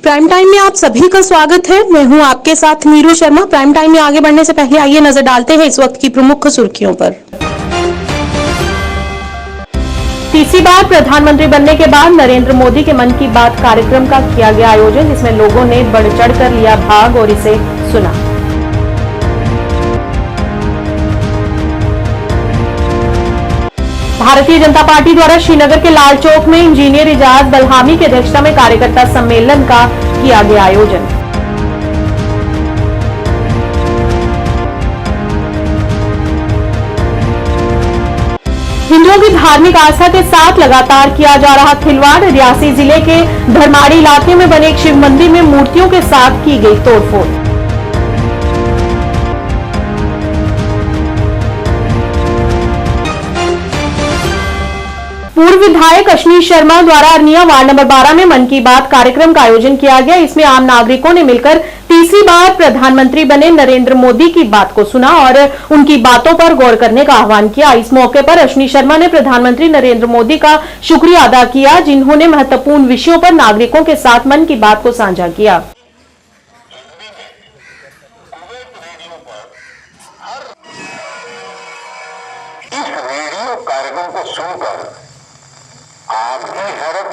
Prime time में आप सभी का स्वागत है। मैं हूं आपके साथ नीरू शर्मा। प्राइम टाइम में आगे बढ़ने से पहले आइए नजर डालते हैं इस वक्त की प्रमुख सुर्खियों पर। तीसरी बार प्रधानमंत्री बनने के बाद नरेंद्र मोदी के मन की बात कार्यक्रम का किया गया आयोजन, जिसमें लोगों ने बढ़ चढ़कर लिया भाग और इसे सुना। भारतीय जनता पार्टी द्वारा श्रीनगर के लाल चौक में इंजीनियर इजाज बलहामी की अध्यक्षता में कार्यकर्ता सम्मेलन का किया गया आयोजन। हिंदुओं की धार्मिक आस्था के साथ लगातार किया जा रहा खिलवाड़। रियासी जिले के धर्माड़ी इलाके में बने एक शिव मंदिर में मूर्तियों के साथ की गई तोड़फोड़। पूर्व विधायक अशनीश शर्मा द्वारा अरनिया वार्ड नंबर 12 में मन की बात कार्यक्रम का आयोजन किया गया। इसमें आम नागरिकों ने मिलकर तीसरी बार प्रधानमंत्री बने नरेंद्र मोदी की बात को सुना और उनकी बातों पर गौर करने का आह्वान किया। इस मौके पर अशनीश शर्मा ने प्रधानमंत्री नरेंद्र मोदी का शुक्रिया अदा किया, जिन्होंने महत्वपूर्ण विषयों पर नागरिकों के साथ मन की बात को साझा किया।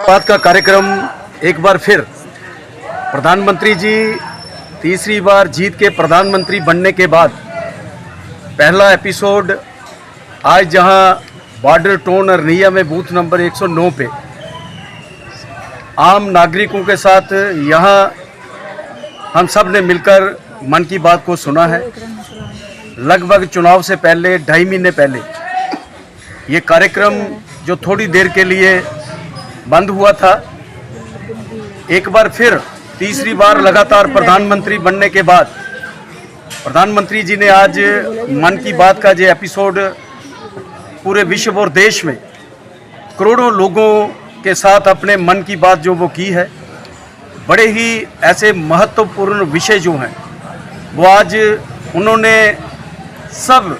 बात का कार्यक्रम एक बार फिर प्रधानमंत्री जी तीसरी बार जीत के प्रधानमंत्री बनने के बाद पहला एपिसोड आज जहां बॉर्डर टाउन अरनिया में बूथ नंबर 109 पे आम नागरिकों के साथ यहां हम सब ने मिलकर मन की बात को सुना है। लगभग चुनाव से पहले 2.5 महीने पहले ये कार्यक्रम जो थोड़ी देर के लिए बंद हुआ था, एक बार फिर तीसरी बार लगातार प्रधानमंत्री बनने के बाद प्रधानमंत्री जी ने आज मन की बात का जो एपिसोड पूरे विश्व और देश में करोड़ों लोगों के साथ अपने मन की बात जो वो की है, बड़े ही ऐसे महत्वपूर्ण विषय जो हैं वो आज उन्होंने सब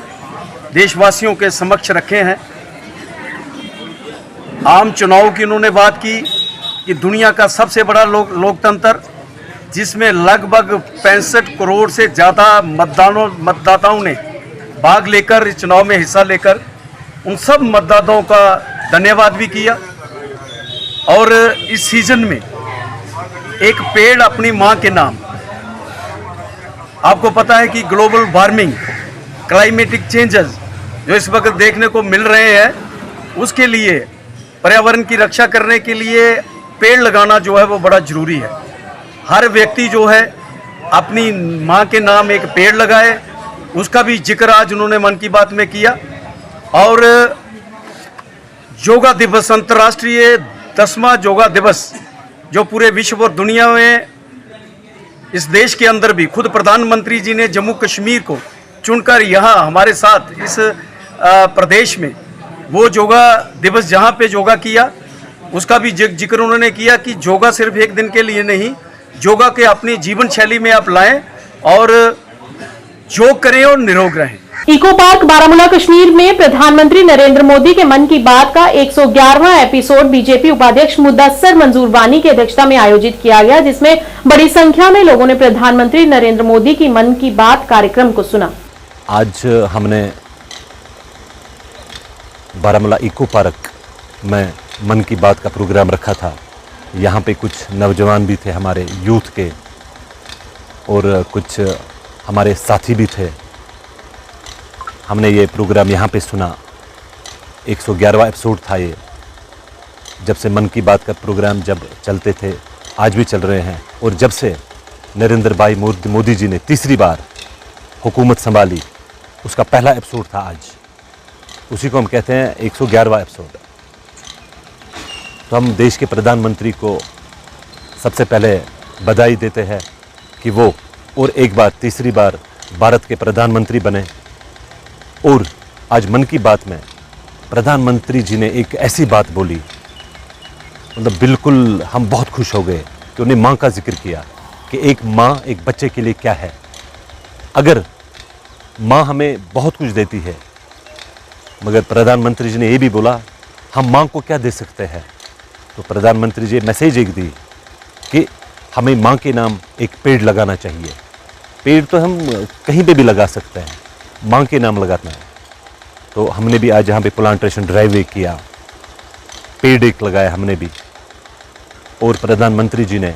देशवासियों के समक्ष रखे हैं। आम चुनाव की उन्होंने बात की कि दुनिया का सबसे बड़ा लोकतंत्र जिसमें लगभग 65 करोड़ से ज़्यादा मतदाताओं ने भाग लेकर इस चुनाव में हिस्सा लेकर उन सब मतदाताओं का धन्यवाद भी किया। और इस सीज़न में एक पेड़ अपनी माँ के नाम, आपको पता है कि ग्लोबल वार्मिंग, क्लाइमेटिक चेंजेस जो इस वक्त देखने को मिल रहे हैं, उसके लिए पर्यावरण की रक्षा करने के लिए पेड़ लगाना जो है वो बड़ा ज़रूरी है। हर व्यक्ति जो है अपनी माँ के नाम एक पेड़ लगाए, उसका भी जिक्र आज उन्होंने मन की बात में किया। और योगा दिवस, अंतर्राष्ट्रीय 10वां योगा दिवस जो पूरे विश्व और दुनिया में, इस देश के अंदर भी खुद प्रधानमंत्री जी ने जम्मू कश्मीर को चुनकर यहाँ हमारे साथ इस प्रदेश में वो योगा दिवस जहाँ पे योगा किया, उसका भी जिक्र उन्होंने किया कि योगा सिर्फ एक दिन के लिए नहीं, योगा के अपनी जीवन शैली में आप लाएं और योग करें और निरोग रहें। इको पार्क बारामूला कश्मीर में प्रधानमंत्री नरेंद्र मोदी के मन की बात का 111वां एपिसोड बीजेपी उपाध्यक्ष मुदस्सर मंजूर वानी की अध्यक्षता में आयोजित किया गया, जिसमें बड़ी संख्या में लोगों ने प्रधानमंत्री नरेंद्र मोदी की मन की बात कार्यक्रम को सुना। आज हमने बारामूला इको पार्क में मन की बात का प्रोग्राम रखा था। यहाँ पे कुछ नौजवान भी थे हमारे यूथ के और कुछ हमारे साथी भी थे। हमने ये प्रोग्राम यहाँ पे सुना। 111वां एपिसोड था ये। जब से मन की बात का प्रोग्राम जब चलते थे, आज भी चल रहे हैं। और जब से नरेंद्र भाई मोदी जी ने तीसरी बार हुकूमत संभाली, उसका पहला एपिसोड था आज। उसी को हम कहते हैं 111वां एपिसोड। तो हम देश के प्रधानमंत्री को सबसे पहले बधाई देते हैं कि वो और एक बार तीसरी बार भारत के प्रधानमंत्री बने। और आज मन की बात में प्रधानमंत्री जी ने एक ऐसी बात बोली, मतलब बिल्कुल हम बहुत खुश हो गए कि उन्हें माँ का जिक्र किया कि एक माँ एक बच्चे के लिए क्या है। अगर माँ हमें बहुत कुछ देती है, मगर प्रधानमंत्री जी ने ये भी बोला हम माँ को क्या दे सकते हैं। तो प्रधानमंत्री जी मैसेज एक दी कि हमें माँ के नाम एक पेड़ लगाना चाहिए। पेड़ तो हम कहीं पे भी लगा सकते हैं, माँ के नाम लगाना है। तो हमने भी आज यहाँ पे प्लांटेशन ड्राइव किया, पेड़ एक लगाया हमने भी। और प्रधानमंत्री जी ने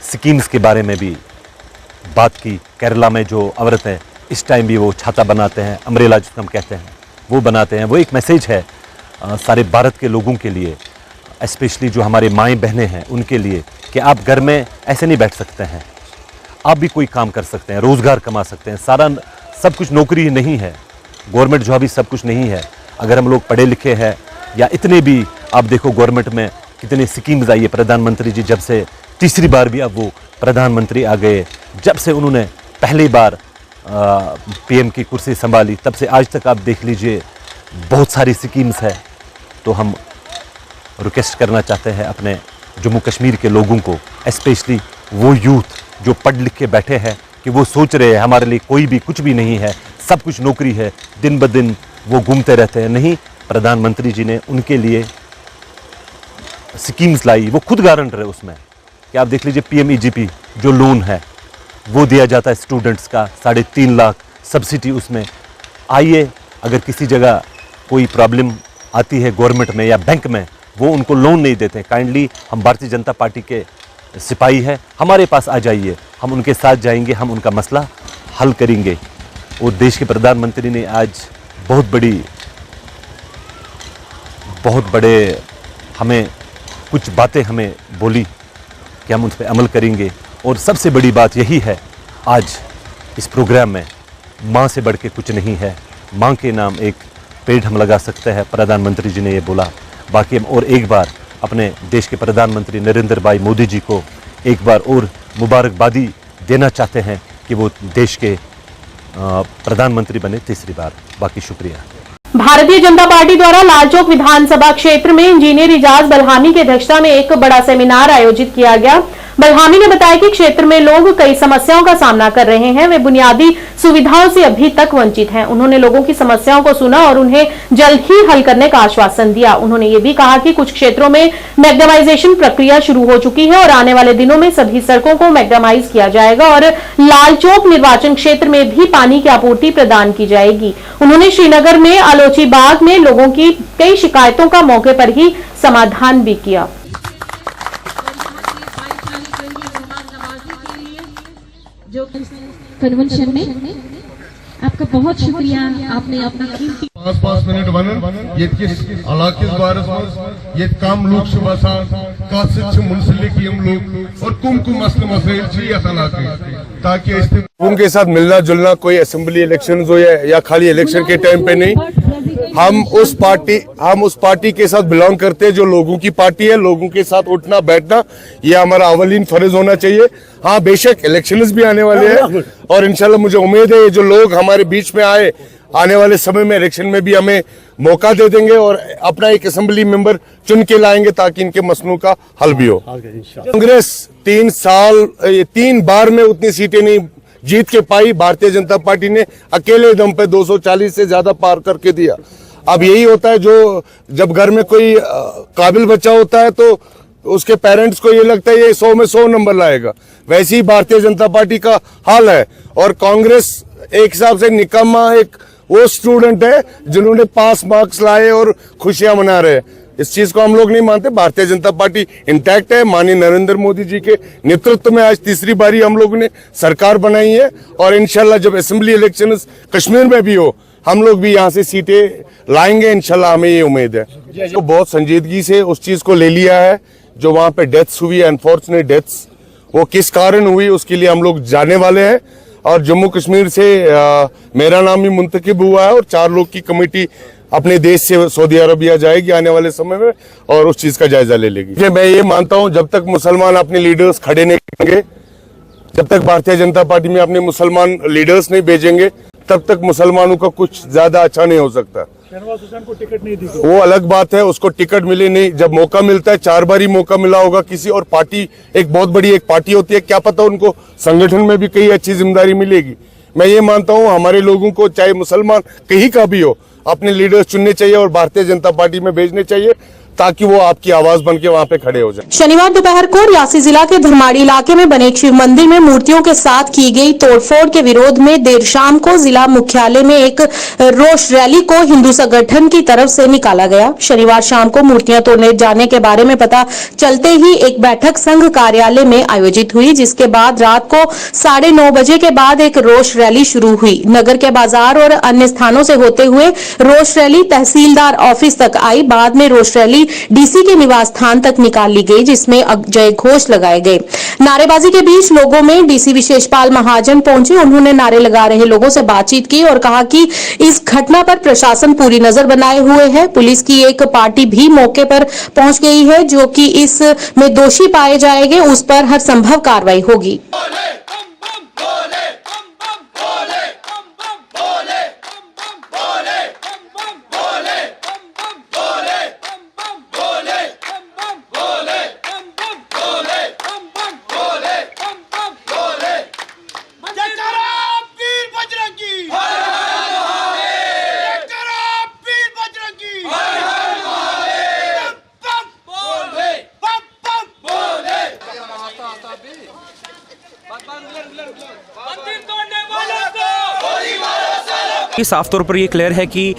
स्कीम्स के बारे में भी बात की। केरला में जो औरतें इस टाइम भी वो छाता बनाते हैं, अम्ब्रेला जिसको हम कहते हैं, वो बनाते हैं। वो एक मैसेज है सारे भारत के लोगों के लिए, स्पेशली जो हमारे माएँ बहनें हैं उनके लिए, कि आप घर में ऐसे नहीं बैठ सकते हैं, आप भी कोई काम कर सकते हैं, रोज़गार कमा सकते हैं। सब कुछ नौकरी ही नहीं है, गवर्नमेंट जॉब ही सब कुछ नहीं है। अगर हम लोग पढ़े लिखे हैं या इतने भी, आप देखो गवर्नमेंट में कितने स्कीम्स आई है। प्रधानमंत्री जी जब से तीसरी बार भी अब वो प्रधानमंत्री आ गए, जब से उन्होंने पहली बार पीएम की कुर्सी संभाली, तब से आज तक आप देख लीजिए बहुत सारी स्कीम्स है। तो हम रिक्वेस्ट करना चाहते हैं अपने जम्मू कश्मीर के लोगों को, स्पेशली वो यूथ जो पढ़ लिख के बैठे हैं, कि वो सोच रहे हैं हमारे लिए कोई भी कुछ भी नहीं है, सब कुछ नौकरी है, दिन ब दिन वो घूमते रहते हैं। नहीं, प्रधानमंत्री जी ने उनके लिए स्कीम्स लाई, वो खुद गारंटर है उसमें। कि आप देख लीजिए PMEGP जो लोन है वो दिया जाता है स्टूडेंट्स का, 3.5 लाख सब्सिडी उसमें। आइए, अगर किसी जगह कोई प्रॉब्लम आती है गवर्नमेंट में या बैंक में, वो उनको लोन नहीं देते। काइंडली हम भारतीय जनता पार्टी के सिपाही है, हमारे पास आ जाइए, हम उनके साथ जाएंगे, हम उनका मसला हल करेंगे। और देश के प्रधानमंत्री ने आज बहुत बड़े हमें कुछ बातें हमें बोली कि हम उन पर अमल करेंगे। और सबसे बड़ी बात यही है, आज इस प्रोग्राम में माँ से बढ़ के कुछ नहीं है। माँ के नाम एक पेड़ हम लगा सकते हैं, प्रधानमंत्री जी ने ये बोला। बाकी हम और एक बार अपने देश के प्रधानमंत्री नरेंद्र भाई मोदी जी को एक बार और मुबारकबादी देना चाहते हैं कि वो देश के प्रधानमंत्री बने तीसरी बार। बाकी शुक्रिया। भारतीय जनता पार्टी द्वारा लालचौक विधानसभा क्षेत्र में इंजीनियर इजाज बलहामी की अध्यक्षता में एक बड़ा सेमिनार आयोजित किया गया। बलहामी ने बताया कि क्षेत्र में लोग कई समस्याओं का सामना कर रहे हैं, वे बुनियादी सुविधाओं से अभी तक वंचित हैं। उन्होंने लोगों की समस्याओं को सुना और उन्हें जल्द ही हल करने का आश्वासन दिया। उन्होंने ये भी कहा कि कुछ क्षेत्रों में मैग्नेमाइजेशन प्रक्रिया शुरू हो चुकी है और आने वाले दिनों में सभी सड़कों को मैग्नेमाइज किया जाएगा और लालचौक निर्वाचन क्षेत्र में भी पानी की आपूर्ति प्रदान की जाएगी। उन्होंने श्रीनगर में आलोची बाग में लोगों की कई शिकायतों का मौके पर ही समाधान भी किया। जो कन्वेंशन में आपका बहुत शुक्रिया, आपने अपना कीमती 5 मिनट वन येtkis alakis baris maz yetkam luk subasan kasıt munsilik yum luk और कुम मसले छी अतलाके ताकि लोगों के साथ मिलना जुलना, कोई असेंबली इलेक्शन हो या खाली इलेक्शन के टाइम पे नहीं। हम उस पार्टी के साथ बिलोंग करते हैं जो लोगों की पार्टी है। लोगों के साथ उठना बैठना ये हमारा अवलीन फर्ज होना चाहिए। हाँ, बेशक इलेक्शंस भी आने वाले हैं और इंशाल्लाह मुझे उम्मीद है ये जो लोग हमारे बीच में आए, आने वाले समय में इलेक्शन में भी हमें मौका दे देंगे और अपना एक असेंबली मेंबर चुन के लाएंगे ताकि इनके मसलों का हल भी हो। कांग्रेस 3 बार में उतनी सीटें नहीं जीत के पाई, भारतीय जनता पार्टी ने अकेले दम पे 240 से ज्यादा पार करके दिया। अब यही होता है, जो जब घर में कोई काबिल बच्चा होता है तो उसके पेरेंट्स को ये लगता है ये 100 में 100 नंबर लाएगा, वैसे ही भारतीय जनता पार्टी का हाल है। और कांग्रेस एक हिसाब से निकम्मा एक वो स्टूडेंट है जिन्होंने पास मार्क्स लाए और खुशियां मना रहे हैं। इस चीज को हम लोग नहीं मानते। भारतीय जनता पार्टी इंटैक्ट है। माननीय नरेंद्र मोदी जी के नेतृत्व में आज तीसरी बारी हम लोगों ने सरकार बनाई है और इंशाल्लाह जब असेंबली इलेक्शन कश्मीर में भी हो, हम लोग भी यहाँ से सीटें लाएंगे इंशाल्लाह, हमें ये उम्मीद है। तो बहुत संजीदगी से उस चीज को ले लिया है जो वहां पे डेथ्स हुई, अनफॉर्चुनेट डेथ्स, वो किस कारण हुई उसके लिए हम लोग जाने वाले हैं। और जम्मू कश्मीर से मेरा नाम भी मुंतखब हुआ है और 4 लोग की कमेटी अपने देश से सऊदी अरबिया जाएगी आने वाले समय में और उस चीज का जायजा ले लेगी। मैं ये मानता हूं जब तक मुसलमान अपने लीडर्स खड़े नहीं करेंगे, जब तक भारतीय जनता पार्टी में अपने मुसलमान लीडर्स नहीं भेजेंगे, तब तक मुसलमानों का कुछ ज्यादा अच्छा नहीं हो सकता। शहनवाज हुसैन को टिकट नहीं दी, वो अलग बात है, उसको टिकट मिले नहीं। जब मौका मिलता है, 4 बार ही मौका मिला होगा किसी और पार्टी, एक बहुत बड़ी एक पार्टी होती है, क्या पता उनको संगठन में भी कई अच्छी जिम्मेदारी मिलेगी। मैं ये मानता हूँ हमारे लोगों को चाहे मुसलमान कहीं का भी हो अपने लीडर्स चुनने चाहिए और भारतीय जनता पार्टी में भेजने चाहिए ताकि वो आपकी आवाज बन के वहाँ पे खड़े हो जाए। शनिवार दोपहर को रियासी जिला के धर्माड़ी इलाके में बने एक शिव मंदिर में मूर्तियों के साथ की गई तोड़फोड़ के विरोध में देर शाम को जिला मुख्यालय में एक रोष रैली को हिंदू संगठन की तरफ से निकाला गया। शनिवार शाम को मूर्तियां तोड़ने जाने के बारे में पता चलते ही एक बैठक संघ कार्यालय में आयोजित हुई, जिसके बाद रात को 9:30 बजे के बाद एक रोष रैली शुरू हुई। नगर के बाजार और अन्य स्थानों से होते हुए रोष रैली तहसीलदार ऑफिस तक आई। बाद में रोष रैली डीसी के निवास स्थान तक निकाल ली गई, जिसमें जय घोष लगाए गए। नारेबाजी के बीच लोगों में डीसी विशेषपाल महाजन पहुंचे। उन्होंने नारे लगा रहे लोगों से बातचीत की और कहा कि इस घटना पर प्रशासन पूरी नजर बनाए हुए है। पुलिस की एक पार्टी भी मौके पर पहुंच गई है, जो कि इस में दोषी पाए जाएंगे उस पर हर संभव कार्रवाई होगी। साफ तौर पर ये क्लियर है कि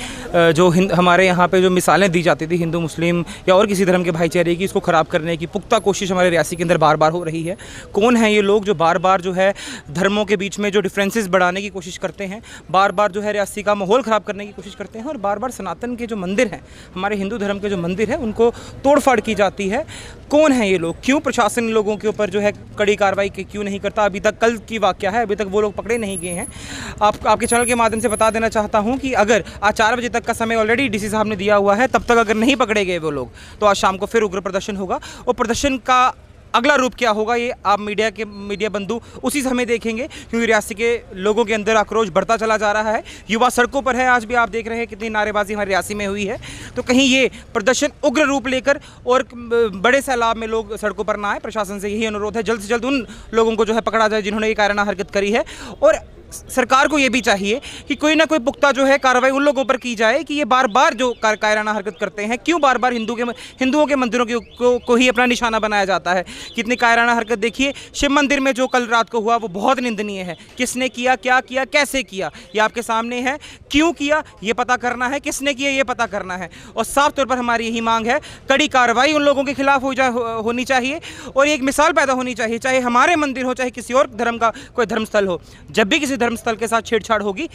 जो हमारे यहाँ पे जो मिसालें दी जाती थी हिंदू मुस्लिम या और किसी धर्म के भाईचारे की, इसको ख़राब करने की पुख्ता कोशिश हमारे रियासी के अंदर बार बार हो रही है। कौन है ये लोग जो बार बार जो है धर्मों के बीच में जो डिफरेंसेस बढ़ाने की कोशिश करते हैं, बार बार जो है रियासी का माहौल ख़राब करने की कोशिश करते हैं, और बार बार सनातन के जो मंदिर हैं, हमारे हिंदू धर्म के जो मंदिर हैं, उनको तोड़फाड़ की जाती है। कौन है ये लोग? क्यों प्रशासन इन लोगों के ऊपर जो है कड़ी कार्रवाई क्यों नहीं करता? अभी तक कल की वाक़या है, अभी तक वो लोग पकड़े नहीं गए हैं। आपके चैनल के माध्यम से बता देना चाहता हूं कि अगर आज 4 बजे तक का समय ऑलरेडी डीसी साहब ने दिया हुआ है, तब तक अगर नहीं पकड़े गए वो लोग, तो आज शाम को फिर उग्र प्रदर्शन होगा। और प्रदर्शन का अगला रूप क्या होगा, ये आप मीडिया बंधु उसी समय देखेंगे, क्योंकि रियासी के लोगों के अंदर आक्रोश बढ़ता चला जा रहा है। युवा सड़कों पर है, आज भी आप देख रहे हैं कितनी नारेबाजी हमारे रियासी में हुई है। तो कहीं ये प्रदर्शन उग्र रूप लेकर और बड़े सैलाब में लोग सड़कों पर ना आए। प्रशासन से यही अनुरोध है, जल्द से जल्द उन लोगों को जो है पकड़ा जाए जिन्होंने ये कायराना हरकत करी है। और सरकार को ये भी चाहिए कि कोई ना कोई पुख्ता जो है कार्रवाई उन लोगों पर की जाए कि ये बार बार जो कायराना हरकत करते हैं, क्यों बार बार हिंदुओं के मंदिरों को ही अपना निशाना बनाया जाता है। कितनी कायराना हरकत देखिए, शिव मंदिर में जो कल रात को हुआ वो बहुत निंदनीय है। किसने किया, क्या किया, कैसे किया, ये आपके सामने है। क्यों किया ये पता करना है, किसने किया ये पता करना है। और साफ तौर पर हमारी यही मांग है, कड़ी कार्रवाई उन लोगों के खिलाफ होनी चाहिए और एक मिसाल पैदा होनी चाहिए, चाहे हमारे मंदिर हो, चाहे किसी और धर्म का कोई धर्मस्थल हो। जब भी किसी धर्मस्थल के साथ छेड़छाड़ होगी,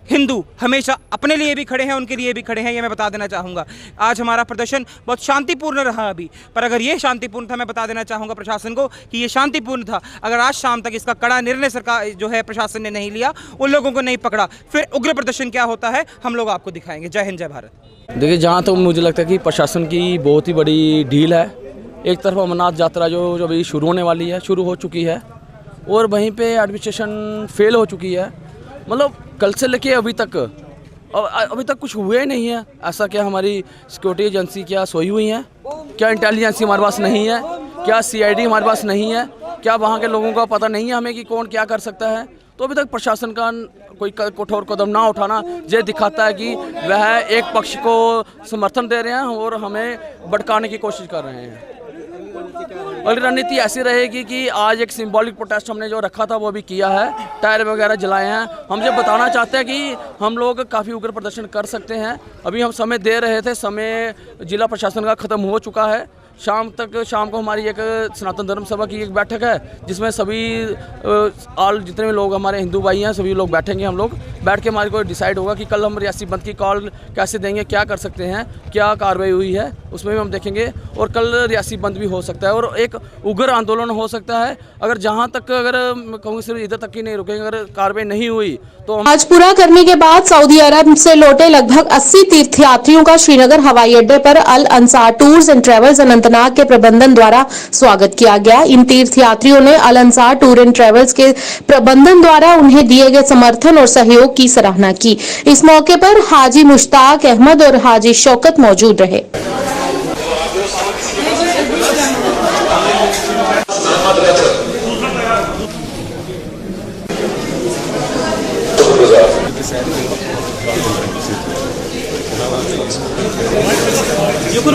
हिंदू हमेशा अपने लिए भी खड़े हैं, उनके लिए भी खड़े हैं, ये मैं बता देना चाहूँगा। आज हमारा प्रदर्शन बहुत शांतिपूर्ण रहा अभी, पर अगर ये शांतिपूर्ण था, मैं बता देना चाहूँगा प्रशासन को कि ये शांतिपूर्ण था। अगर आज शाम तक इसका कड़ा निर्णय सरकार जो है प्रशासन ने नहीं लिया, उन लोगों को नहीं पकड़ा, फिर उग्र प्रदर्शन क्या होता है हम लोग आपको दिखाएंगे। जय हिंद, जय भारत। देखिए, जहाँ तो मुझे लगता है कि प्रशासन की बहुत ही बड़ी ढील है। एक तरफ अमरनाथ यात्रा जो अभी शुरू होने वाली है, शुरू हो चुकी है, और वहीं पे एडमिनिस्ट्रेशन फेल हो चुकी है। मतलब कल से लेके अभी तक कुछ हुए नहीं है। ऐसा क्या हमारी सिक्योरिटी एजेंसी क्या सोई हुई है? क्या इंटेलिजेंसी हमारे पास नहीं है? क्या सीआईडी हमारे पास नहीं है? क्या वहाँ के लोगों का पता नहीं है हमें कि कौन क्या कर सकता है? तो अभी तक प्रशासन का कोई कठोर कदम ना उठाना ये दिखाता है कि वह एक पक्ष को समर्थन दे रहे हैं और हमें भड़काने की कोशिश कर रहे हैं। और रणनीति ऐसी रहेगी कि आज एक सिंबॉलिक प्रोटेस्ट हमने जो रखा था वो भी किया है, टायर वगैरह जलाए हैं। हम ये बताना चाहते हैं कि हम लोग काफ़ी उग्र प्रदर्शन कर सकते हैं। अभी हम समय दे रहे थे, समय जिला प्रशासन का ख़त्म हो चुका है। शाम को हमारी एक सनातन धर्म सभा की एक बैठक है, जिसमें सभी जितने भी लोग हमारे हिंदू भाई हैं सभी लोग बैठेंगे। हम लोग बैठ के हमारे को डिसाइड होगा कि कल हम रियासी बंद की कॉल कैसे देंगे, क्या कर सकते हैं, क्या कार्रवाई हुई है उसमें भी हम देखेंगे। और कल रियासी बंद भी हो सकता है और एक उग्र आंदोलन हो सकता है। अगर जहाँ तक अगर कहूँगी सिर्फ इधर तक ही नहीं रुकेंगे, अगर कार्रवाई नहीं हुई तो आज पूरा करने के बाद सऊदी अरब से लौटे लगभग 80 तीर्थयात्रियों का श्रीनगर हवाई अड्डे पर Al Ansar tours and travels Anantnag के प्रबंधन द्वारा स्वागत किया गया। इन तीर्थयात्रियों ने Al Ansar tour and travels के प्रबंधन द्वारा उन्हें दिए गए समर्थन और सहयोग की सराहना की। इस मौके पर हाजी मुश्ताक अहमद और हाजी शौकत मौजूद रहे।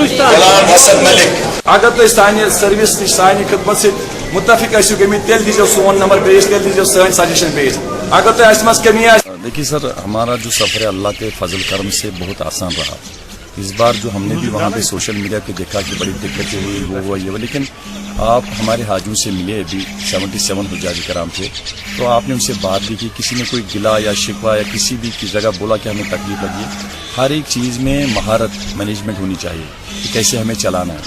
जलाल हसन मलिक। अगर तुम सानि सर्विस नश सानि खिदमत से मुतफिक गमित तेल दीजिए सोन नंबर पेश, तेल दीजिए सन सजेशन पेश। अगर तो मज कमी आ। देखिए सर, हमारा जो सफ़र है अल्लाह के फजल करम से बहुत आसान रहा। इस बार जो हमने भी वहाँ पे सोशल मीडिया पे देखा कि बड़ी दिक्कतें हुई, वो ये वो, लेकिन आप हमारे हाजियों से मिले भी 77 हुज्जाज कराम थे, तो आपने उनसे बात भी की। किसी ने कोई गिला या शिकवा या किसी भी की जगह बोला कि हमें तकलीफ लगी है। हर एक चीज़ में महारत मैनेजमेंट होनी चाहिए कि कैसे हमें चलाना है।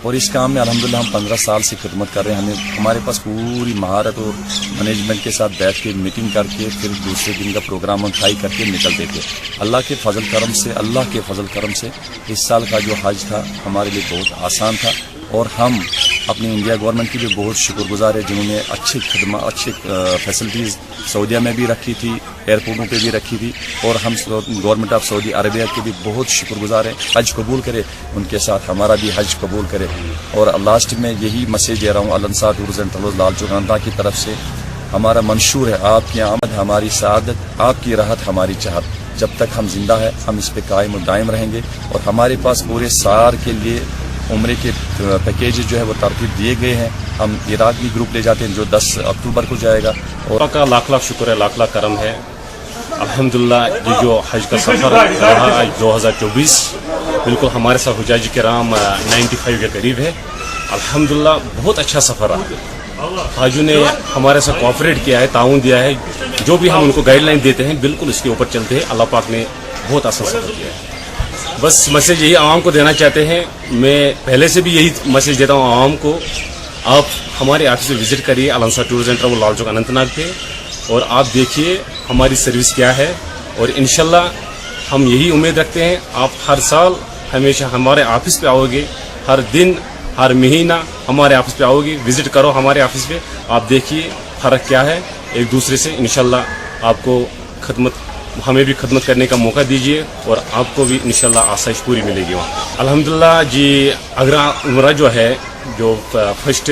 और इस काम में अल्हम्दुलिल्लाह हम 15 साल से खिदमत कर रहे हैं। हमारे पास पूरी महारत और मैनेजमेंट के साथ बैठ के मीटिंग करके फिर दूसरे दिन का प्रोग्राम हम तय करके निकलते थे। अल्लाह के फजल करम से इस साल का जो हज था हमारे लिए बहुत आसान था। और हम अपनी इंडिया गवर्नमेंट की भी बहुत शुक्रगुजार है, जिन्होंने अच्छी फैसिलिटीज़ सऊदीया में भी रखी थी, एयरपोर्टों पे भी रखी थी। और हम गवर्नमेंट ऑफ सऊदी अरबिया के भी बहुत शुक्रगुजार हैं। हज कबूल करे उनके साथ, हमारा भी हज कबूल करे। और लास्ट में यही मैसेज दे रहा हूँ अलंसार tours and travels Lal Chowk की तरफ से, हमारा मंशूर है आपकी आमद हमारी सआदत, आपकी राहत हमारी चाहत। जब तक हम जिंदा है हम इस पे कायम और दायम रहेंगे। और हमारे पास पूरे साल के लिए उम्रे के पैकेज जो है वो तरतीब दिए गए हैं। हम इराक भी ग्रुप ले जाते हैं जो 10 अक्टूबर को जाएगा। और का लाख लाख शुक्र है, लाख लाख करम है। अल्हम्दुलिल्लाह ये जो हज का सफ़र रहा आज 2024 बिल्कुल हमारे साथ हुज्जाज किराम 95 के करीब है। अल्हम्दुलिल्लाह बहुत अच्छा सफ़र रहा। हाजू ने हमारे साथ कोऑपरेट किया है, ताउन दिया है। जो भी हम उनको गाइडलाइन देते हैं बिल्कुल इसके ऊपर चलते हैं। अल्लाह पाक ने बहुत आसान सफ़र किया है। बस मैसेज यही आवाम को देना चाहते हैं। मैं पहले से भी यही मैसेज देता हूँ आवाम को, आप हमारे ऑफिस में विजिट करिए अलंसार tours and travel Lal Chowk Anantnag पे, और आप देखिए हमारी सर्विस क्या है। और इंशाल्लाह हम यही उम्मीद रखते हैं आप हर साल हमेशा हमारे ऑफिस पे आओगे, हर दिन हर महीना हमारे ऑफिस पे आओगे। विजिट करो हमारे ऑफिस पे, आप देखिए फ़र्क क्या है एक दूसरे से। इंशाल्लाह आपको हमें भी खिदमत करने का मौका दीजिए और आपको भी इंशाल्लाह आसाइश पूरी मिलेगी वहाँ। अल्हम्दुलिल्लाह जी, अगरा उम्रा जो है, जो फर्स्ट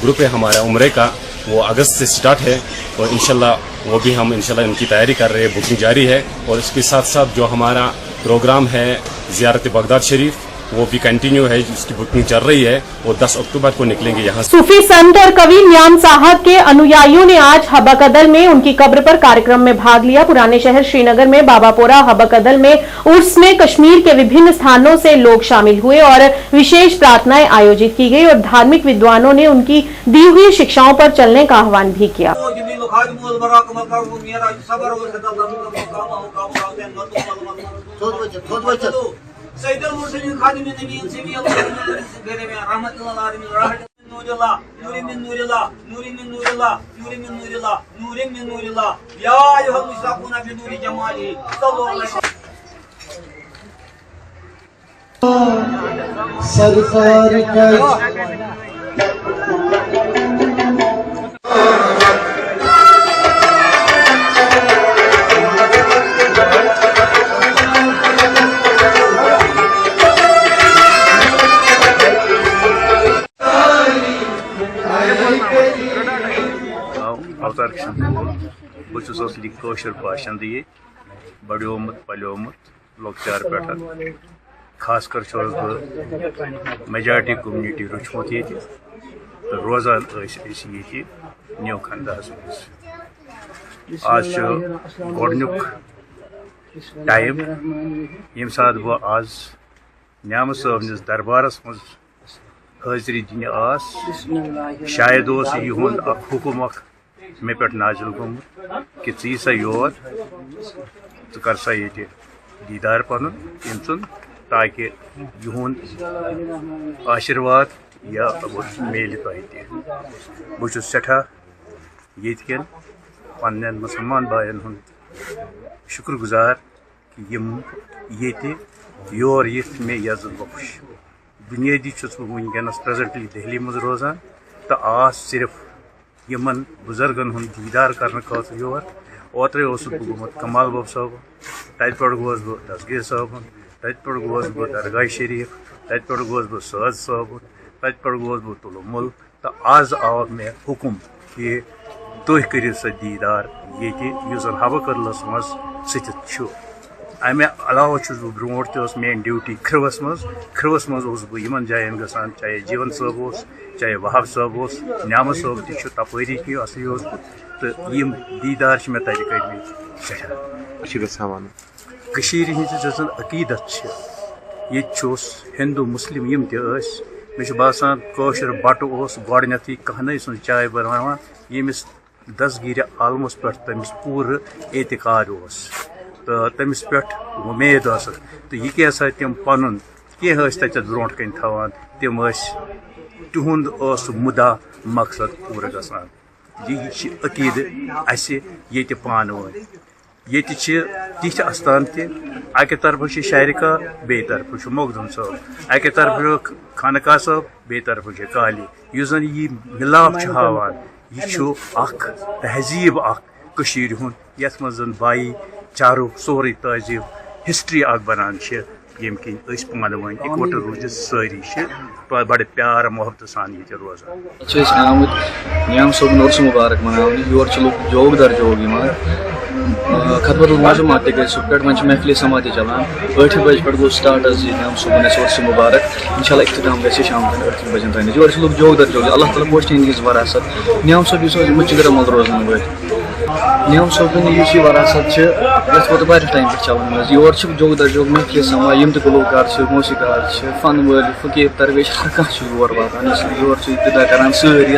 ग्रुप है हमारा उम्रे का, वो अगस्त से स्टार्ट है। और इंशाल्लाह वो भी हम इंशाल्लाह इनकी तैयारी कर रहे हैं, बुकिंग जारी है। और इसके साथ साथ जो हमारा प्रोग्राम है ज़ियारत बगदाद शरीफ, वो भी कंटिन्यू है, जिसकी बुकिंग चल रही है। और 10 अक्टूबर को निकलेंगे यहाँ। सूफी संत और कवि नियाम साहब के अनुयायियों ने आज हबकदल में उनकी कब्र पर कार्यक्रम में भाग लिया। पुराने शहर श्रीनगर में बाबापोरा हबकदल में उर्स में कश्मीर के विभिन्न स्थानों से लोग शामिल हुए और विशेष प्रार्थनाएं आयोजित की गई और धार्मिक विद्वानों ने उनकी दी हुई शिक्षाओं पर चलने का आह्वान भी किया। सैयदुल मुरसलीन खादिम नबीय्यीन सफीउल रहमतुल्लाह अलैहि नूरुल्लाह नूरी मिन नूरिल्लाह नूरी मिन नूरिल्लाह नूरी मिन नूरिल्लाह नूरी मिन नूरिल्लाह या अय्युहल मुशताकूना बि नूरी जमाली सल्लल्लाहु अलैहि सरकार का बहुत कशर बाशिंद ये बड़ोमुत पलोमुत लौचार पे खास कर मेजॉरिटी कम्युनिटी रुचमुत ये रोजान ये न्यू खंदास आज गोडनुक टाइम यम सात बह आज न्याम साहब दरबारस मज हाजिरी दिन आस शायद युंद हुकुम मे पे नाजिल गोमुत कि ची सा योर तो कर सा ये दीदार पन इन ताकि युंद आशीर्वाद या मेल तुम बहुत सठा ये पन्न मुसलमान बायन शुक्रगुजार कि यम ये योर मे यजत बख्श बुनियादी वनकस प्रेजेंटली दिल्ली मज रोजान तो आस सिर्फ यमन बुजुर्गन दीदार करने खतर योर ओत्रे गुमुत कमाल बब साहब तत पे गोस बह दसगीर साहब तत पे गोस बह दरगाह शरीफ तत पे गोस बह साज साहब तत पे गोस बह तुलमुल तो आज आव मे हुकुम कि तुम करो सह दीदार ये हबकदलस मज स्थित अमे अलावा ब्रोट तस मेन ड्यूटी खृवस मज बहन जायन गसान, चाहे जीवन साहब उस, चाहे वहाब साहब उस, न्याम साहब तपरी कि असली तो यम दीदार मे तत कदीर हज अकीदत ये हिंदू मुस्लिम यम मे बासान कौशर बट गडनथी कहन सुन चाय बनावान यमिस दसगिर आलमस पे तमिस पूर एतिकाद तो तमिस पे उम्मीद तो यह क्या तम पन कह तत ब्रो कन थवान तम तिहुंद मुदा मकसद पूरा गसान यह अकीद अस ये पान वन ये तिथ अस्तान अक तरफ शारिका बे तरफ मोगदुम साहब, अक तरफ खानका साहब, बे तरफ काली युस जन यह मिलाप हावान यह तहजीब हुंद यथ मज बाई चारुक सोरे तहजीब हिस्ट्री बनान यम किन पान वन इकवट रूज सारी बड़े प्यार मोहब्बत सान ये रोजान आमुत नियाम सोबन उर्स मुबारक मनावन योर लोग जोग दर जोग खतबतुल माजूमात गई सह पे महफिल समात चलान 8 बजे पे गो स्टार्ट नियाम सोबन उर्स मुबारक इंशाल्लाह इख्तिताम गई शाम 8 बजन तक योर लोग जोग दर जोग अल्लाह ताला पोस्ट इनकिस वरासत नियाम सोब मुचगर मल रोजान वो नियाम सोबन यह वरासत वो टाइम पे चलान योर जोग दर जोग महफिल समा यम गुलकार मौसीकार फन वाल फकीर तरवेश हर कह योर वातान योर इब्तदा करान सारी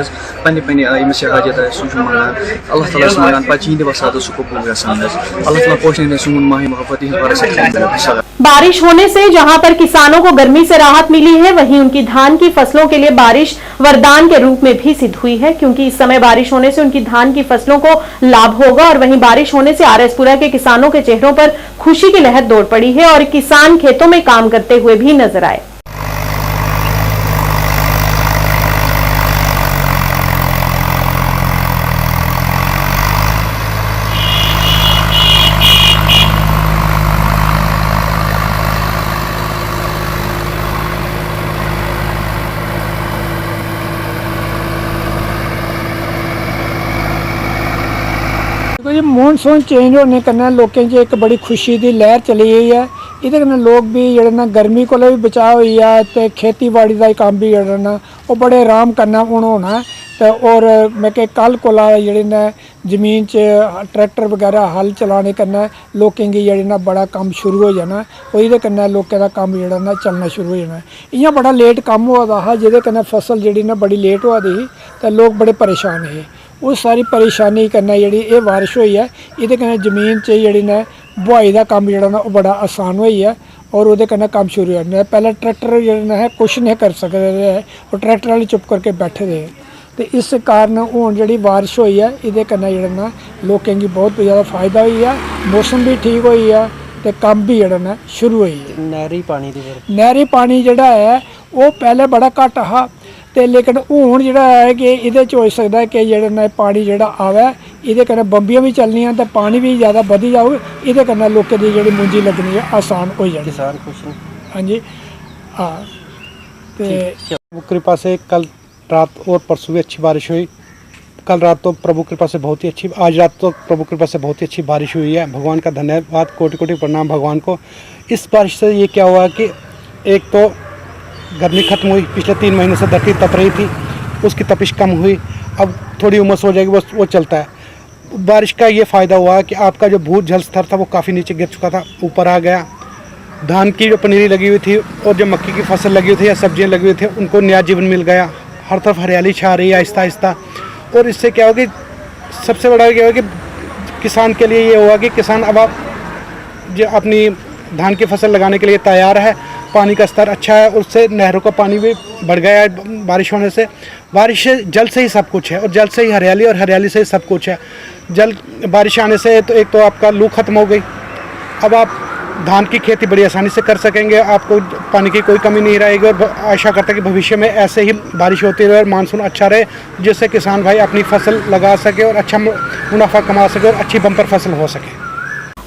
पे पे यमिस हाजत सह मांगान अल्लाह ताला मांगान पे वसात सह कबूल गसान अल्लाह ताला पोषण सून माह मोहब्बत। बारिश होने से जहां पर किसानों को गर्मी से राहत मिली है, वहीं उनकी धान की फसलों के लिए बारिश वरदान के रूप में भी सिद्ध हुई है, क्योंकि इस समय बारिश होने से उनकी धान की फसलों को लाभ होगा। और वहीं बारिश होने से आरएसपुरा के किसानों के चेहरों पर खुशी की लहर दौड़ पड़ी है और किसान खेतों में काम करते हुए भी नजर आए। जी मॉनसून चेंज होने कन्नै लोकें च एक बड़ी खुशी की लहर चली गई है। इहदे कन्नै लोग भी जेह्ड़े ना गर्मी कोला भी बचाव होई है ते खेतीबाड़ी का कम्म भी जेह्ड़ा ना वो बड़े आराम कन्नै हून होना है। तो और मैं कि कल कोला जेह्ड़े ना जमीन च ट्रैक्टर वगैरह हल चलाने कन्नै लोकें गी जेह्ड़े ना बड़ा कम्म शुरू हो जाना और इहदे कन्नै लोकें दा कम्म जेह्ड़ा ना चलना शुरू हो जाना। इ'यां बड़ा लेट कम्म होआ दा हा जेह्दे कन्नै फसल जेह्ड़ी ना बड़ी लेट होआ दी ही ते लोग बड़े परेशान हे। उस सारी परेशानी कन्नै जेह्ड़ी एह् बारिश होई है इहदे कन्नै जमीन च जेह्ड़ी ना बुआई दा कम्म जेह्ड़ा ना ओह् बड़ा आसान होई है और उहदे कन्नै कम्म शुरू होया ना। पैह्ले ट्रैक्टर जेह्ड़े ना कुछ नहीं कर सकदे और ट्रैक्टर आह्ले चुप करके बैठे दे ते इस कारण हून जेह्ड़ी बारिश होई है इहदे कन्नै जेह्ड़ा ना लोकें गी बहुत ज़्यादा फायदा होई है, मौसम भी ठीक होई है ते कम्म भी जेह्ड़ा ना शुरू होई है। नैह्री पानी जेह्ड़ा है ओह् पैह्ले बड़ा घट्ट हा ते लेकिन हून जेह्ड़ा है कि इहदे च होई सकदा है कि जेह्ड़ा ना पानी जेह्ड़ा आवे इहदे कन्नै बंबियां भी चलनियां ते पानी भी ज़्यादा बधी जाग, इहदे कन्नै लोकें दी जेह्ड़ी मुंजी लग्गनी है आसान हो जानी। किसान खुश न। हाँ जी हाँ ते कृपा से कल रात और परसों भी अच्छी बारिश हुई। कल रात तो प्रभु कृपा से बहुत ही अच्छी, आज रात तो प्रभु कृपा से बहुत ही अच्छी बारिश हुई है। भगवान का धन्यवाद, कोटि कोटि प्रणाम भगवान को। इस बारिश से ये क्या हुआ कि एक तो गर्मी खत्म हुई, पिछले 3 महीने से धरती तप रही थी उसकी तपिश कम हुई, अब थोड़ी उमस हो जाएगी वो चलता है। बारिश का ये फ़ायदा हुआ कि आपका जो भू जल स्तर था वो काफ़ी नीचे गिर चुका था, ऊपर आ गया। धान की जो पनीरी लगी हुई थी और जो मक्की की फसल लगी हुई थी या सब्जियां लगी हुई थी उनको नया जीवन मिल गया। हर तरफ हरियाली छा रही है आहिस्ता आहिस्ता। और इससे क्या होगा, सबसे बड़ा क्या होगा कि किसान के लिए ये हुआ कि किसान अब आप जो अपनी धान की फसल लगाने के लिए तैयार है। पानी का स्तर अच्छा है, उससे नहरों का पानी भी बढ़ गया है बारिश होने से। बारिश जल से ही सब कुछ है और जल से ही हरियाली और हरियाली से ही सब कुछ है। बारिश आने से तो एक तो आपका लू खत्म हो गई, अब आप धान की खेती बड़ी आसानी से कर सकेंगे, आपको पानी की कोई कमी नहीं रहेगी। और आशा करते हैं कि भविष्य में ऐसे ही बारिश होती रहे और मानसून अच्छा रहे, जिससे किसान भाई अपनी फसल लगा सके और अच्छा मुनाफा कमा सके और अच्छी बम्पर फसल हो सके।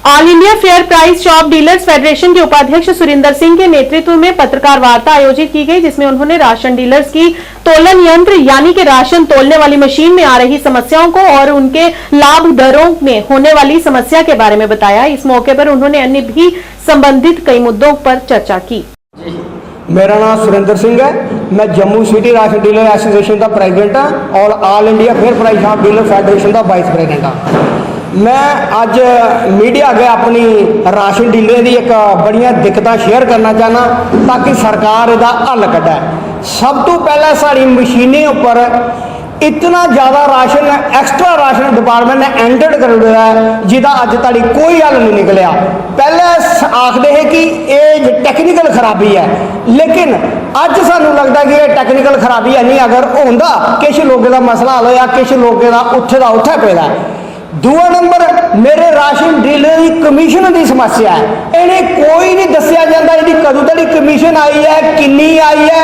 All India fair price shop dealers federation के उपाध्यक्ष सुरिंदर सिंह के नेतृत्व में पत्रकार वार्ता आयोजित की गई, जिसमें उन्होंने राशन डीलर्स की तोलन यंत्र यानी कि राशन तोलने वाली मशीन में आ रही समस्याओं को और उनके लाभ दरों में होने वाली समस्या के बारे में बताया। इस मौके पर उन्होंने अन्य भी संबंधित कई मुद्दों पर चर्चा की। मेरा नाम सुरेंद्र सिंह है, मैं Jammu city ration dealer association का प्रेजिडेंट हाँ और all India fair price shop dealer federation का वाइस प्रेजिडेंट हाँ। मैं अज मीडिया अगे अपनी राशन डीलर की एक बड़िया दिक्कतां शेयर करना चाहना ताकि सरकार इसका हल कढे। सब तो पहले साड़ी मशीनें उपर इतना ज़्यादा राशन एक्स्ट्रा राशन डिपार्टमेंट ने एंटर्ड कर दिया है जिसका अज तक कोई हल नहीं निकलिया। पहले आखते हैं कि ये टैक्नीकल खराबी है, लेकिन अज सानू लगता कि ये टैक्नीकल खराबी है नहीं, अगर होंदा किश लोगों का मसला हल होया, किश लोगों का उत्थे का उत्थे पेदा है। दूआ नंबर मेरे राशन डीलर की कमीशन की समस्या है, इन्हें कोई नहीं दसिया जाता इसकी कदों तक कमीशन आई है, किन्नी आई है,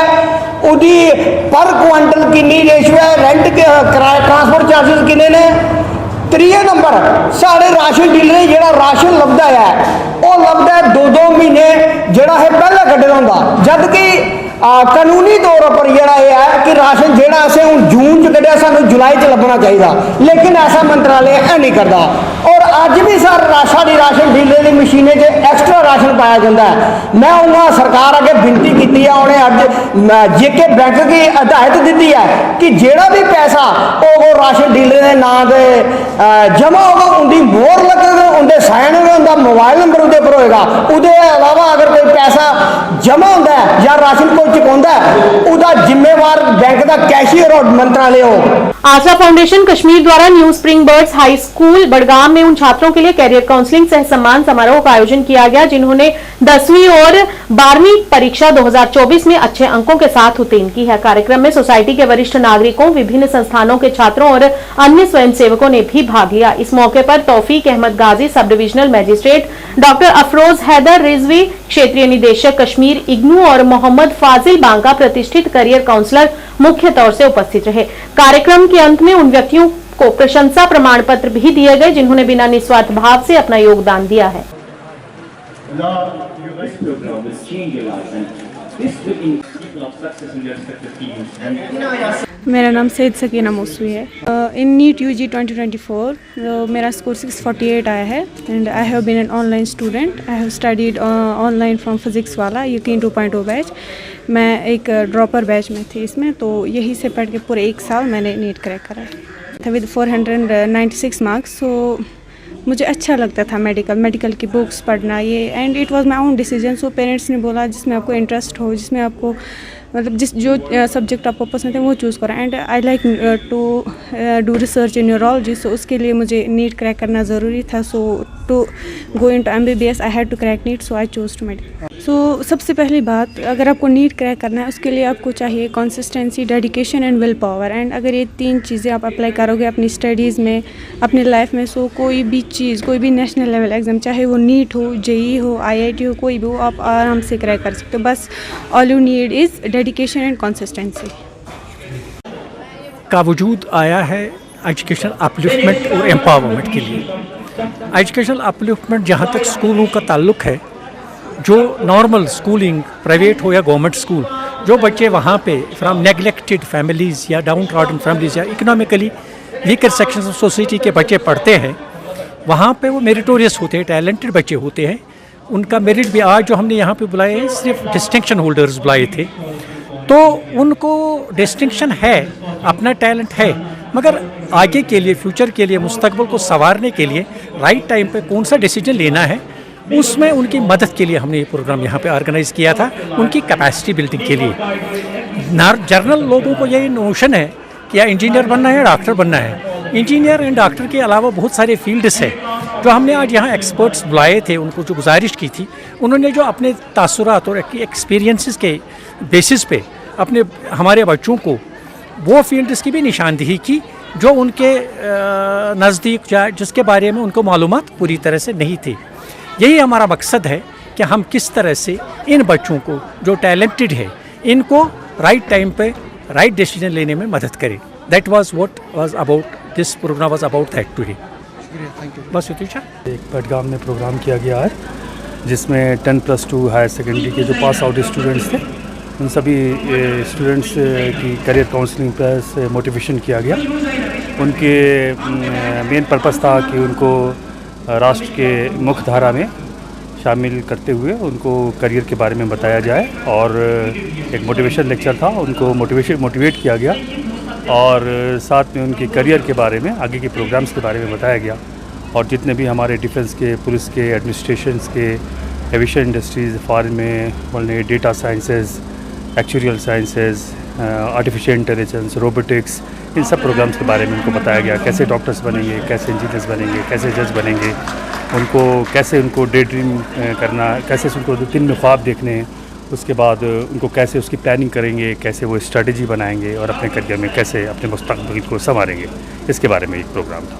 उदी पर क्वांटल किन्नी रेशो है, रेंट किराया ट्रांसपोर्ट चार्जिस किन्ने ने। त्रीया नंबर साढ़े राशन डीलर जो राशन लभदा है वह लभदा है 2-2 महीने जोड़ा है पहले कड्ढे होंदा, जबकि कानूनी तौर पर जोड़ा यह है कि राशन जोड़ा असें हूँ जून च कढ़िया सानू जुलाई च लभना चाहिए, लेकिन ऐसा मंत्रालय है नहीं करता। और अज भी साड़ी राशन डीलर की मशीनें एक्स्ट्रा राशन पाया जाता है। मैं उन्होंने सरकार अगे विनती की है, उन्हें अज जेके बैंक की हिदायत दी है कि जोड़ा भी पैसा वो राशन डीलर के नाम से जमा होगा, उनकी मोहर लगेगा, उनके साइन होगा, उनका मोबाइल नंबर उनके पर होगा। उसके अलावा अगर कोई पैसा जमा होता है या राशन कोई चुकाता है उसका जिम्मेवार बैंक का कैशियर और मंत्रालय हो। आसरा फाउंडेशन कश्मीर द्वारा new spring birds high school Budgam में उन छात्रों के लिए कैरियर काउंसलिंग सह सम्मान समारोह का आयोजन किया गया जिन्होंने 10वीं और 12वीं परीक्षा 2024 में अच्छे अंकों के साथ उत्तीर्ण की है। कार्यक्रम में सोसाइटी के वरिष्ठ नागरिकों, विभिन्न संस्थानों के छात्रों और अन्य स्वयंसेवकों ने भी भाग लिया। इस मौके पर तौफीक Ahmad Ghazi, sub divisional magistrate doctor Afroz Haider Rizvi, क्षेत्रीय निदेशक कश्मीर इग्नू और मोहम्मद फाजिल बांका, प्रतिष्ठित करियर काउंसलर मुख्य तौर से उपस्थित रहे। कार्यक्रम के अंत में उन व्यक्तियों को प्रशंसा प्रमाण पत्र भी दिए गए जिन्होंने बिना निस्वार्थ भाव से अपना योगदान दिया है। मेरा नाम सैयद सकीना मौसवी है। इन नीट यूजी 2024 मेरा स्कोर 648 आया है and I have been an online student. I have studied online from physics वाला यकीन 2.0 बैच। मैं एक ड्रॉपर बैच में थी इसमें, तो यही से पढ़ के पूरे 1 साल मैंने नीट क्रैक करा था विद 496 मार्क्स। सो मुझे अच्छा लगता था मेडिकल की बुक्स पढ़ना ये, and it was my own decision. So parents ने बोला जिसमें आपको इंटरेस्ट हो, जिसमें आपको मतलब जो सब्जेक्ट आपको पसंद है वो चूज़ करो। And I like to do research in neurology, so उसके लिए मुझे नीट क्रैक करना ज़रूरी था। So to go into MBBS I had to crack NEET, so I choose to medical. So सबसे पहली बात, अगर आपको नीट क्रैक करना है उसके लिए आपको चाहिए consistency, dedication and will power. And अगर ये 3 चीज़ें आप अप्लाई करोगे अपनी स्टडीज़ में, अपनी लाइफ में, सो कोई भी चीज़, कोई भी नेशनल लेवल एग्ज़ाम, चाहे वो नीट हो, JEE हो, IIT हो, कोई भी हो, आप आराम से क्रैक कर सकते हो। बस all you need is dedication and consistency का वजूद आया है एजुकेशन अपलिफ्टमेंट और एम्पावरमेंट के लिए। एजुकेशनल अपलिफ्टमेंट जहाँ तक स्कूलों का ताल्लुक़ है, जो नॉर्मल स्कूलिंग प्राइवेट हो या गवर्नमेंट स्कूल, जो बच्चे वहाँ पे फ्रॉम नेगलेक्टेड फैमिलीज़ या डाउन ट्रॉडन फैमिलीज़ या economically weaker sections of society के बच्चे पढ़ते हैं, वहाँ पे वो मेरिटोरियस होते हैं, टैलेंटेड बच्चे होते हैं। उनका मेरिट भी आज जो हमने यहाँ पे बुलाए हैं सिर्फ डिस्टिंक्शन होल्डर्स बुलाए थे, तो उनको डिस्टिंक्शन है, अपना टैलेंट है, मगर आगे के लिए, फ्यूचर के लिए, मुस्तकबिल को संवारने के लिए राइट टाइम पे कौन सा डिसीजन लेना है, उसमें उनकी मदद के लिए हमने ये प्रोग्राम यहाँ पे ऑर्गेनाइज़ किया था, उनकी कैपेसिटी बिल्डिंग के लिए। जनरल लोगों को यही नोशन है कि या इंजीनियर बनना है, डॉक्टर बनना है। इंजीनियर एंड डॉक्टर के अलावा बहुत सारे फील्ड्स हैं जो हमने आज यहाँ एक्सपर्ट्स बुलाए थे, उनको जो गुजारिश की थी, उन्होंने जो अपने तासुरात और एक्सपीरियंसेस के बेसिस पे अपने हमारे बच्चों को वो फील्ड्स की भी निशानदेही की जो उनके नज़दीक या जिसके बारे में उनको मालूमात पूरी तरह से नहीं थी। यही हमारा मकसद है कि हम किस तरह से इन बच्चों को जो टैलेंटेड है, इनको राइट टाइम पे राइट डिसीजन लेने में मदद करें। That was what was about, this program was about that today. बस एक बडगाम में प्रोग्राम किया गया है जिसमें 10+2 हायर सेकेंडरी के जो पास आउट स्टूडेंट्स थे उन सभी स्टूडेंट्स की करियर काउंसलिंग प्लस मोटिवेशन किया गया। उनके मेन पर्पस था कि उनको राष्ट्र के मुख्य धारा में शामिल करते हुए उनको करियर के बारे में बताया जाए, और एक मोटिवेशन लेक्चर था, उनको मोटिवेट किया गया और साथ में उनके करियर के बारे में, आगे के प्रोग्राम्स के बारे में बताया गया। और जितने भी हमारे डिफेंस के, पुलिस के, एडमिनिस्ट्रेशंस के, एविएशन इंडस्ट्रीज़, फॉरेन में बोलने data sciences, actuarial sciences, artificial intelligence, robotics, इन सब प्रोग्राम्स के बारे में उनको बताया गया। कैसे डॉक्टर्स बनेंगे, कैसे इंजीनियर्स बनेंगे, कैसे जज बनेंगे, उनको कैसे उनको डे ड्रीम करना, कैसे उनको दिन में ख्वाब देखने हैं, उसके बाद उनको कैसे उसकी प्लानिंग करेंगे, कैसे वो स्ट्रेटजी बनाएंगे और अपने करियर में कैसे अपने मुस्तकबिल को संवारेंगे, इसके बारे में एक प्रोग्राम था।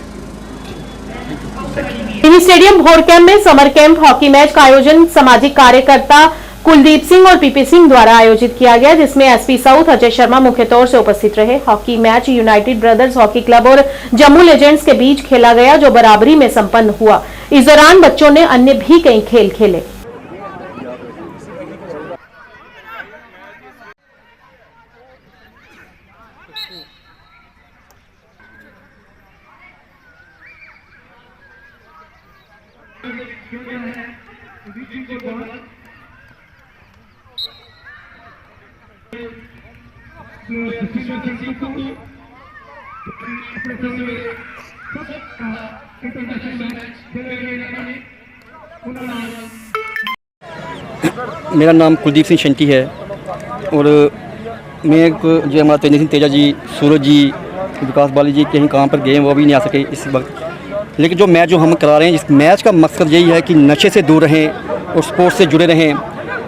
मिनी स्टेडियम भोर कैंप में समर कैंप हॉकी मैच का आयोजन सामाजिक कार्यकर्ता कुलदीप सिंह और पीपी सिंह द्वारा आयोजित किया गया, जिसमें एसपी साउथ अजय शर्मा मुख्य तौर से उपस्थित रहे। Hockey match United brothers hockey club और जम्मू लेजेंड्स के बीच खेला गया, जो बराबरी में संपन्न हुआ। इस दौरान बच्चों ने अन्य भी कई खेल खेले। मेरा नाम कुलदीप सिंह शंटी है और मैं जो हमारा तेजस्वी सिंह तेजा जी, सूरज जी, विकास बाली जी कहीं काम पर गए, वो भी नहीं आ सके इस वक्त। लेकिन जो मैच जो हम करा रहे हैं, इस मैच का मकसद यही है कि नशे से दूर रहें और स्पोर्ट्स से जुड़े रहें।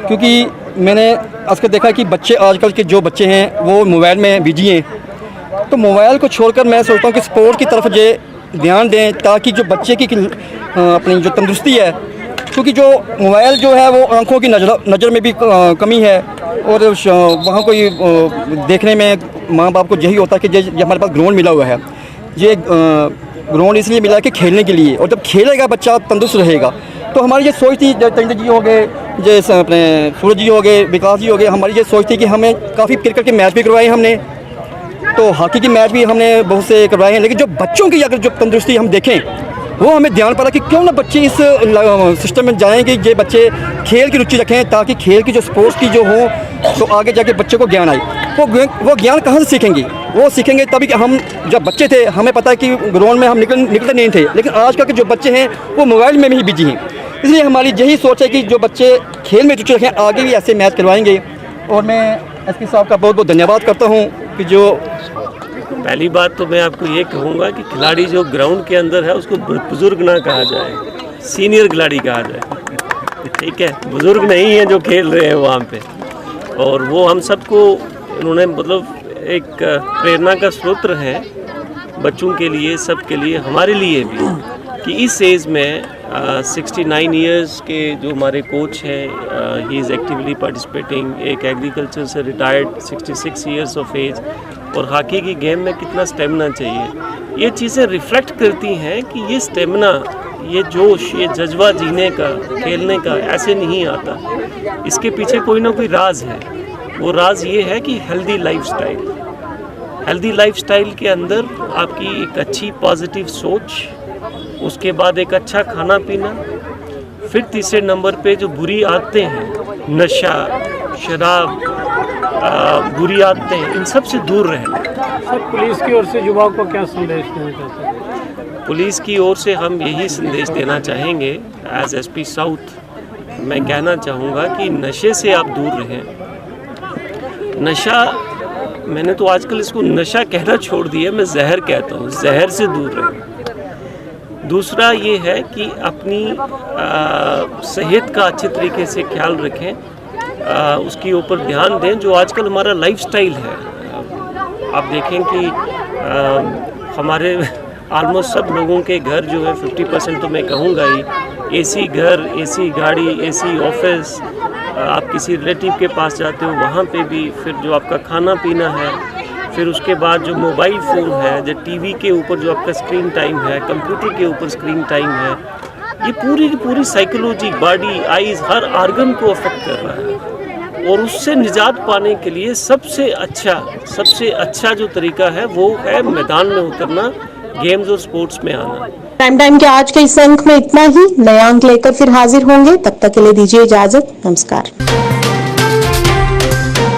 क्योंकि मैंने अक्सर देखा कि बच्चे, आजकल के जो बच्चे हैं वो मोबाइल में बिजी हैं, तो मोबाइल को छोड़कर मैं सोचता हूँ कि स्पोर्ट की तरफ ध्यान दें, ताकि जो बच्चे की अपनी जो तंदुरुस्ती है, क्योंकि जो मोबाइल जो है वो आंखों की नज़र में भी कमी है, और वहाँ कोई देखने में माँ बाप को यही होता है कि ये हमारे पास ग्राउंड मिला हुआ है, ये ग्राउंड इसलिए मिला कि खेलने के लिए, और जब खेलेगा बच्चा तंदुरुस्त रहेगा। तो हमारी ये सोच थी, तेज जी हो गए, जैसे अपने सूरज जी हो गए, विकास जी हो गए, हमारी ये सोच थी कि हमें काफ़ी क्रिकेट के मैच भी करवाए हमने, तो हॉकी के मैच भी हमने बहुत से करवाए हैं। लेकिन जो बच्चों की अगर जो तंदुरुस्ती हम देखें, वो हमें ध्यान पड़ा कि क्यों ना बच्चे इस सिस्टम में जाएंगे, ये बच्चे खेल की रुचि रखें, ताकि खेल की जो स्पोर्ट्स की जो हो, तो आगे जाके बच्चे को ज्ञान आए। वो ज्ञान कहाँ से सीखेंगे? वो सीखेंगे तभी कि हम जब बच्चे थे, हमें पता है कि ग्राउंड में हम निकलते नहीं थे, लेकिन आजकल के जो बच्चे हैं वो मोबाइल में ही बिजी हैं। इसलिए हमारी यही सोच है कि जो बच्चे खेल में रुचि रखें, आगे भी ऐसे मैच करवाएंगे। और मैं एसपी साहब का बहुत बहुत धन्यवाद करता हूँ कि जो पहली बात तो मैं आपको ये कहूँगा कि खिलाड़ी जो ग्राउंड के अंदर है उसको बुजुर्ग ना कहा जाए, सीनियर खिलाड़ी कहा जाए, ठीक है। बुजुर्ग नहीं है जो खेल रहे हैं वहाँ पे, और वो हम सबको उन्होंने मतलब एक प्रेरणा का स्रोत है बच्चों के लिए, सब के लिए, हमारे लिए भी, कि इस एज में 69 इयर्स के जो हमारे कोच हैं, ही इज़ एक्टिवली पार्टिसिपेटिंग, एक एग्रीकल्चर से रिटायर्ड 66 इयर्स ऑफ एज, और हॉकी की गेम में कितना स्टेमिना चाहिए। ये चीज़ें रिफ्लेक्ट करती हैं कि ये स्टेमिना, ये जोश, ये जज्बा जीने का, खेलने का ऐसे नहीं आता, इसके पीछे कोई ना कोई राज है। वो राज ये है कि हेल्दी लाइफस्टाइल के अंदर आपकी एक अच्छी पॉजिटिव सोच, उसके बाद एक अच्छा खाना पीना, फिर तीसरे नंबर पे जो बुरी आदतें हैं, नशा, शराब, बुरी आदतें, इन सब से दूर रहना। सर, पुलिस की ओर से युवाओं को क्या संदेश देना चाहते हैं? पुलिस की ओर से हम यही संदेश देना चाहेंगे, एज एसपी साउथ मैं कहना चाहूँगा कि नशे से आप दूर रहें। नशा, मैंने तो आजकल इसको नशा कहना छोड़ दिया, मैं जहर कहता हूँ, जहर से दूर रहें। दूसरा ये है कि अपनी सेहत का अच्छे तरीके से ख्याल रखें, उसके ऊपर ध्यान दें। जो आजकल हमारा लाइफस्टाइल है, आप देखें कि हमारे ऑलमोस्ट सब लोगों के घर जो है 50% तो मैं कहूँगा ही, एसी घर, एसी गाड़ी, एसी ऑफिस, आप किसी रिलेटिव के पास जाते हो वहाँ पे भी, फिर जो आपका खाना पीना है, फिर उसके बाद जो मोबाइल फ़ोन है, जो टीवी के ऊपर जो आपका स्क्रीन टाइम है, कंप्यूटर के ऊपर स्क्रीन टाइम है, ये पूरी की पूरी साइकोलॉजी, बॉडी, आइज़, हर आर्गन को अफेक्ट कर रहा है। और उससे निजात पाने के लिए सबसे अच्छा जो तरीका है वो है मैदान में उतरना, गेम्स और स्पोर्ट्स में आना। प्राइम टाइम के आज के इस अंक में इतना ही। नया अंक लेकर फिर हाजिर होंगे, तब तक के लिए दीजिए इजाजत। नमस्कार।